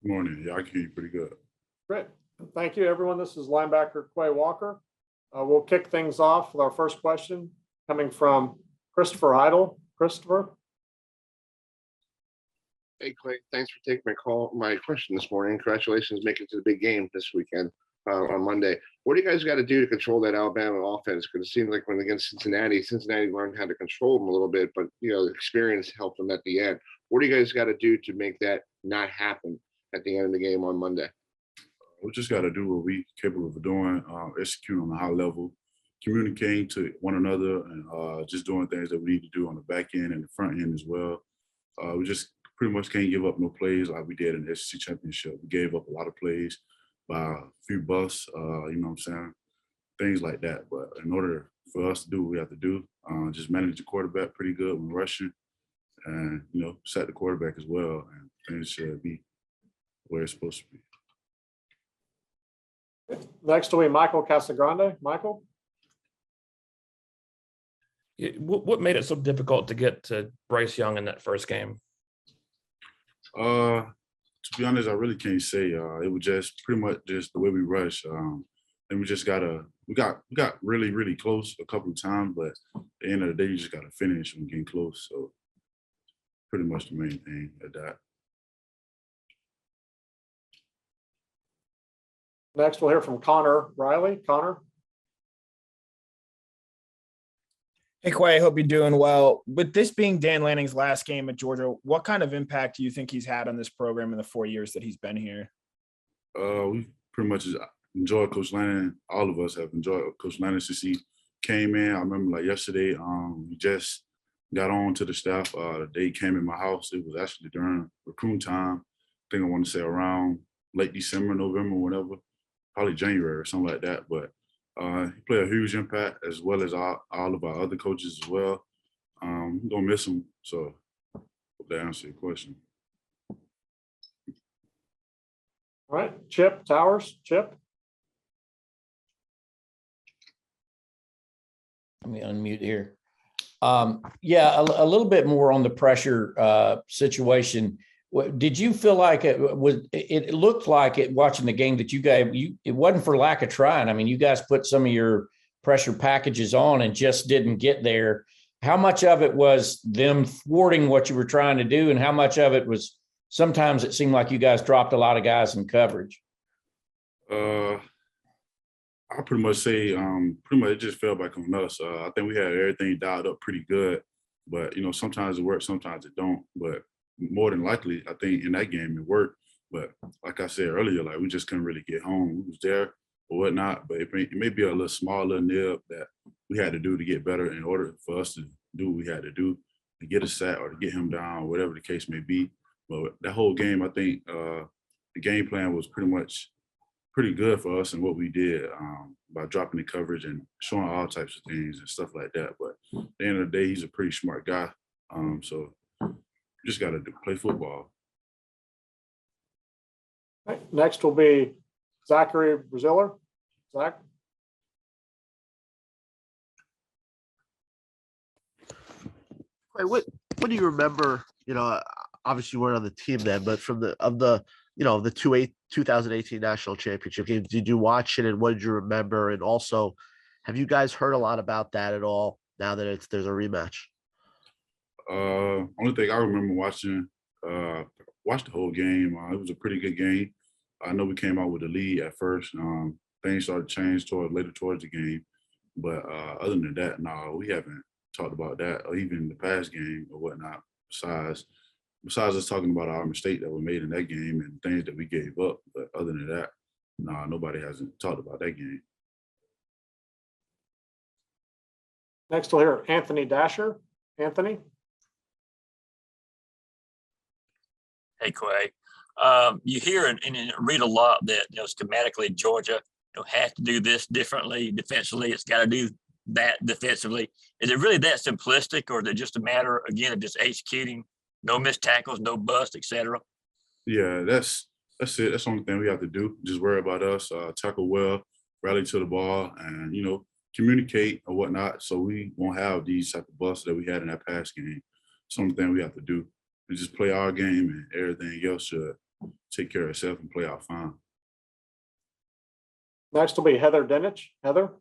Morning. Yeah, I can hear you pretty good. Great. Thank you, everyone. This is linebacker Quay Walker. We'll kick things off with our first question coming from Christopher Idle. Christopher. Hey, Clay, thanks for taking my question this morning. Congratulations making it to the big game this weekend on Monday. What do you guys got to do to control that Alabama offense? Because it seems like when against Cincinnati learned how to control them a little bit, but the experience helped them at the end. What do you guys got to do to make that not happen at the end of the game on Monday? We just got to do what we're capable of doing, execute on a high level, communicating to one another, and just doing things that we need to do on the back end and the front end as well. We just pretty much can't give up no plays like we did in the SEC championship. We gave up a lot of plays by a few busts, you know what I'm saying? Things like that. But in order for us to do what we have to do, just manage the quarterback pretty good when rushing and, set the quarterback as well. And things should be where it's supposed to be. Next will be Michael Casagrande. Michael. What made it so difficult to get to Bryce Young in that first game? To be honest, I really can't say. It was just pretty much just the way we rushed. And we just we got really, really close a couple of times, but at the end of the day, you just gotta finish when getting close. So pretty much the main thing at that. Next, we'll hear from Connor Riley. Connor. Hey, Quay, I hope you're doing well. With this being Dan Lanning's last game at Georgia, what kind of impact do you think he's had on this program in the 4 years that he's been here? We pretty much enjoyed Coach Lanning. All of us have enjoyed Coach Lanning since he came in. I remember like yesterday, we just got on to the staff. The day he came in my house, it was actually during recruiting time. I think I want to say around late December, November, whatever, probably January or something like that. But he played a huge impact as well as all of our other coaches as well. We're gonna miss him. So hope that answers your question. All right, Chip Towers. Chip. Let me unmute here. Yeah, a little bit more on the pressure situation. Did you feel like it was? It looked like it watching the game that you guys. It wasn't for lack of trying. I mean, you guys put some of your pressure packages on and just didn't get there. How much of it was them thwarting what you were trying to do, and how much of it was sometimes it seemed like you guys dropped a lot of guys in coverage? I pretty much say pretty much it just fell back on us. I think we had everything dialed up pretty good, but sometimes it works, sometimes it don't. But more than likely, I think in that game it worked. But like I said earlier, like we just couldn't really get home. We was there or whatnot, but it may be a little smaller nib that we had to do to get better in order for us to do what we had to do to get a sack or to get him down, whatever the case may be. But that whole game, I think the game plan was pretty good for us and what we did by dropping the coverage and showing all types of things and stuff like that. But at the end of the day, he's a pretty smart guy. So you just got to play football. Right. Next will be Zachary Braziller. Zach. What do you remember? Obviously you weren't on the team then, but from the 2018 national championship game, did you watch it and what did you remember? And also, have you guys heard a lot about that at all now that there's a rematch? Only thing I remember watching, watched the whole game. It was a pretty good game. I know we came out with the lead at first. Things started to change later towards the game. But other than that, no, we haven't talked about that or even the past game or whatnot. Besides us talking about our mistake that we made in that game and things that we gave up. But other than that, no, nobody hasn't talked about that game. Next, we'll hear Anthony Dasher. Anthony. Hey, Quay. You hear and read a lot that schematically Georgia has to do this differently defensively. It's got to do that defensively. Is it really that simplistic, or is it just a matter again of just executing? No missed tackles, no bust, etc. Yeah, that's it. That's the only thing we have to do. Just worry about us, tackle well, rally to the ball, and communicate or whatnot, so we won't have these type of busts that we had in that past game. Something we have to do. We just play our game, and everything else should take care of itself and play out fine. Next will be Heather Dinich. Heather?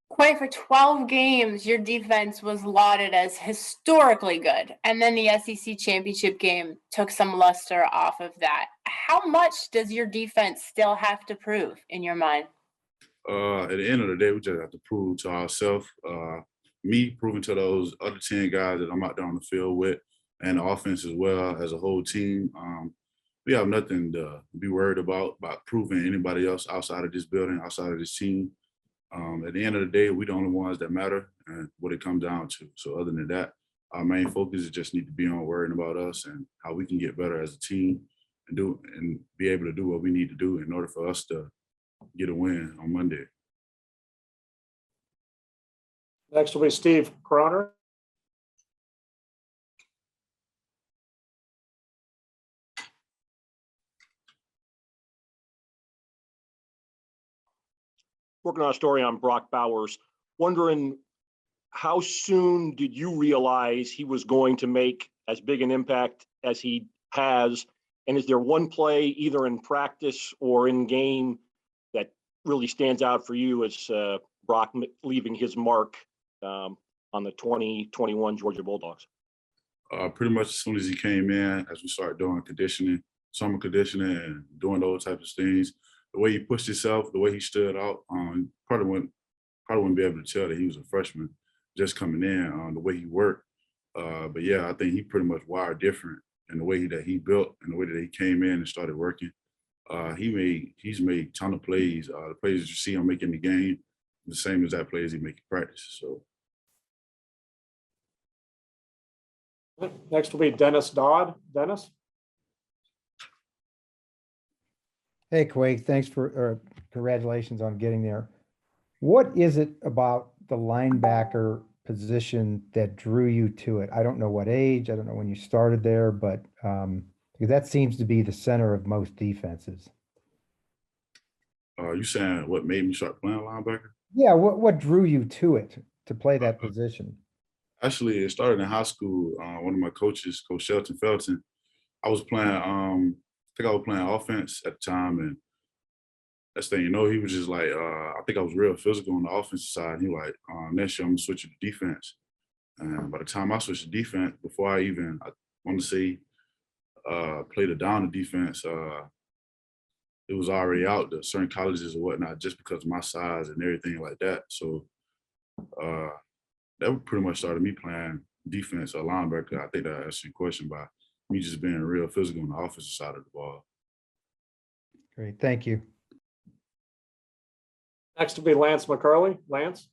Quite for 12 games, your defense was lauded as historically good. And then the SEC championship game took some luster off of that. How much does your defense still have to prove in your mind? At the end of the day, we just have to prove to ourselves, me proving to those other 10 guys that I'm out there on the field with, and the offense as well as a whole team. We have nothing to be worried about proving anybody else outside of this building, outside of this team. At the end of the day, we're the only ones that matter and what it comes down to. So other than that, our main focus is just need to be on worrying about us and how we can get better as a team and be able to do what we need to do in order for us to get a win on Monday. Next will be Steve Coroner. Working on a story on Brock Bowers, wondering how soon did you realize he was going to make as big an impact as he has? And is there one play either in practice or in game that really stands out for you as Brock leaving his mark on the 2021 Georgia Bulldogs? Pretty much as soon as he came in, as we started doing conditioning, summer conditioning and doing those types of things, the way he pushed himself, the way he stood out, probably wouldn't be able to tell that he was a freshman just coming in, the way he worked. But yeah, I think he pretty much wired different in the way that he built and the way that he came in and started working. He's made a ton of plays. The plays that you see him making the game, the same as that plays he make in practice. So. Next will be Dennis Dodd. Dennis? Hey, Quay, thanks for congratulations on getting there. What is it about the linebacker position that drew you to it? I don't know what age, I don't know when you started there, but because that seems to be the center of most defenses. You saying what made me start playing linebacker? Yeah, what drew you to it to play that position? Actually, it started in high school. One of my coaches, Coach Shelton Felton, I was playing I think I was playing offense at the time, and that's thing, he was just like, I think I was real physical on the offensive side. He was like, next year I'm gonna switch to defense. And by the time I switched to defense, before I want to say play the down the defense, it was already out to certain colleges or whatnot, just because of my size and everything like that. So that pretty much started me playing defense or linebacker. I think that answers your question by me just being real physical on the offensive side of the ball. Great, thank you. Next will be Lance Mccarley. Lance?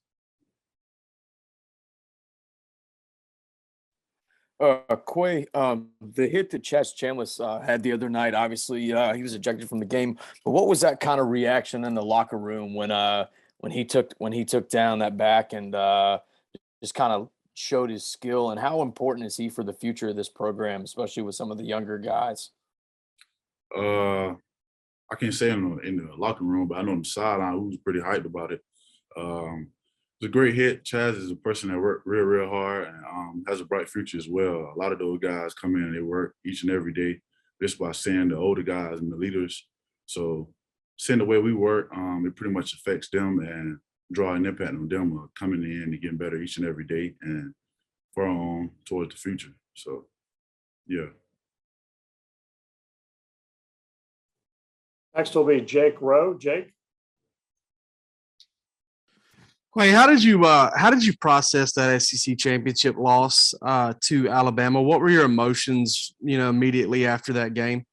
Quay, the hit that Chaz Chambliss had the other night, obviously he was ejected from the game, but what was that kind of reaction in the locker room when he took down that back and just kind of showed his skill, and how important is he for the future of this program, especially with some of the younger guys? I can't say in the locker room, but I know on the sideline who was pretty hyped about it. It's a great hit. Chaz is a person that worked real, real hard and has a bright future as well. A lot of those guys come in and they work each and every day just by seeing the older guys and the leaders. So seeing the way we work, it pretty much affects them and draw an impact on them coming in and getting better each and every day and far on towards the future. So, yeah. Next will be Jake Rowe. Jake? Quay, how did you process that SEC championship loss to Alabama? What were your emotions, immediately after that game?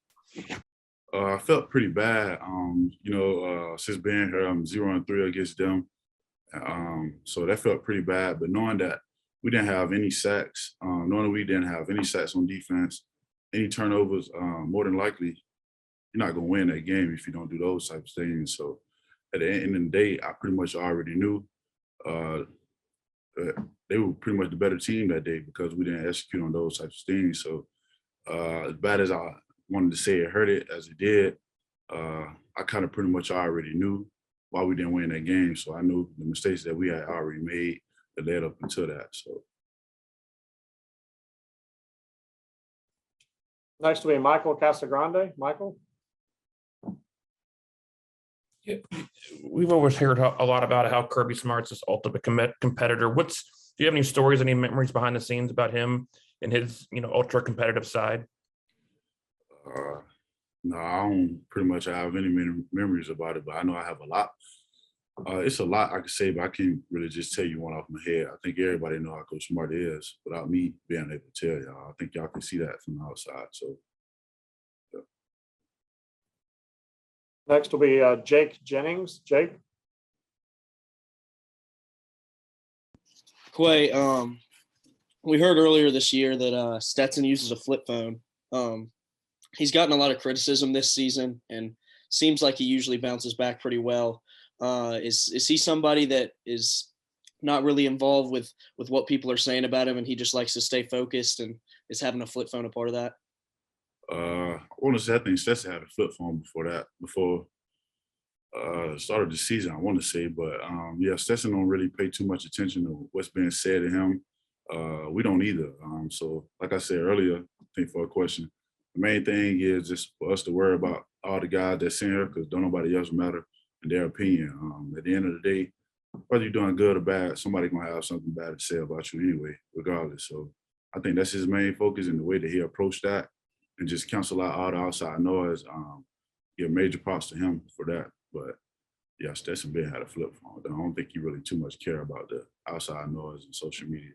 I felt pretty bad. Since being here, I'm 0-3 against them. So that felt pretty bad. But knowing that we didn't have any sacks, on defense, any turnovers, more than likely, you're not going to win that game if you don't do those types of things. So at the end of the day, I pretty much already knew they were pretty much the better team that day because we didn't execute on those types of things. So as bad as I wanted to say it hurt it as it did, I kind of pretty much already knew why we didn't win that game. So I knew the mistakes that we had already made that led up into that. So Next will be Michael Casagrande. Michael? Yeah, we've always heard a lot about how Kirby Smart's this ultimate competitor. Do you have any stories, any memories behind the scenes about him and his, ultra competitive side? No, I don't pretty much have any memories about it, but I know I have a lot. It's a lot I could say, but I can't really just tell you one off my head. I think everybody know how Coach Smart is without me being able to tell y'all. I think y'all can see that from the outside. So, yeah. Next will be Jake Jennings. Jake? Quay, we heard earlier this year that Stetson uses a flip phone. He's gotten a lot of criticism this season and seems like he usually bounces back pretty well. Is he somebody that is not really involved with what people are saying about him and he just likes to stay focused, and is having a flip phone a part of that? I want to say I think Stetson had a flip phone before the start of the season, I want to say, but yeah, Stetson don't really pay too much attention to what's being said to him. We don't either. So like I said earlier, I think for a question, the main thing is just for us to worry about all the guys that's in here, because don't nobody else matter in their opinion. At the end of the day, whether you're doing good or bad, somebody's gonna have something bad to say about you anyway, regardless. So I think that's his main focus, and the way that he approached that and just cancel out all the outside noise. Give major props to him for that. But yeah, Stetson Ben had a flip phone. I don't think he really too much care about the outside noise and social media.